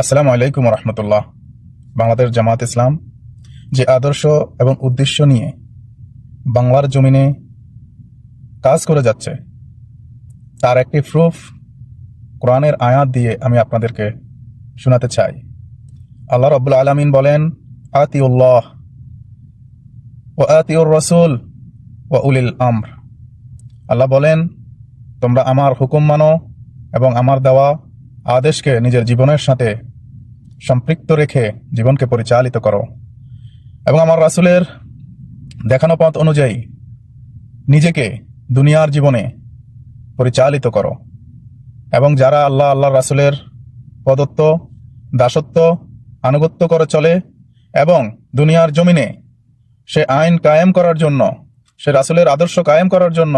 আসসালামু আলাইকুম রহমতুল্লাহ। বাংলাদেশ জামাত ইসলাম যে আদর্শ এবং উদ্দেশ্য নিয়ে বাংলার জমিনে কাজ করে যাচ্ছে তার একটি প্রুফ কোরআনের আয়াত দিয়ে আমি আপনাদেরকে শোনাতে চাই। আল্লাহ রাব্বুল আলামিন বলেন, আতিউল্লাহ ওয়া আতিউর রাসূল ওয়া উলিল আমর। আল্লাহ বলেন, তোমরা আমার হুকুম মানো এবং আমার দেওয়া আদেশকে নিজের জীবনের সাথে সম্পৃক্ত রেখে জীবনকে পরিচালিত করো এবং আমার রাসূলের দেখানো পথ অনুযায়ী নিজেকে দুনিয়ার জীবনে পরিচালিত করো। এবং যারা আল্লাহর রাসূলের প্রদত্ত দাসত্ব আনুগত্য করে চলে এবং দুনিয়ার জমিনে সে আইন কায়েম করার জন্য, সে রাসূলের আদর্শ কায়েম করার জন্য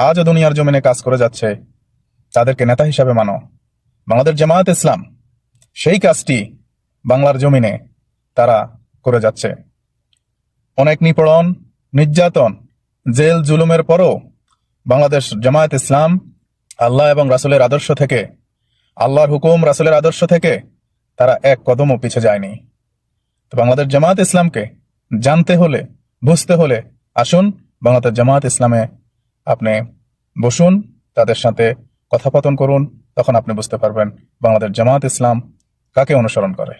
আজও দুনিয়ার জমিনে কাজ করে যাচ্ছে, তাদেরকে নেতা হিসাবে মানো। বাংলাদেশ জামাত ইসলাম সেই কাজটি বাংলার জমিনে তারা করে যাচ্ছে। অনেক নিপীড়ন, নির্যাতন, জেল জুলুমের পরও বাংলাদেশ জামায়াত ইসলাম আল্লাহ এবং রাসূলের আদর্শ থেকে, আল্লাহর হুকুম রাসূলের আদর্শ থেকে তারা এক কদমও পিছে যায়নি। তো বাংলাদেশ জামায়াত ইসলামকে জানতে হলে, বুঝতে হলে আসুন বাংলাদেশ জামায়াত ইসলামে আপনি বসুন, তাদের সাথে কথাপতন করুন, তখন আপনি বুঝতে পারবেন বাংলাদেশ জামায়াত ইসলাম কাকে অনুসরণ করে।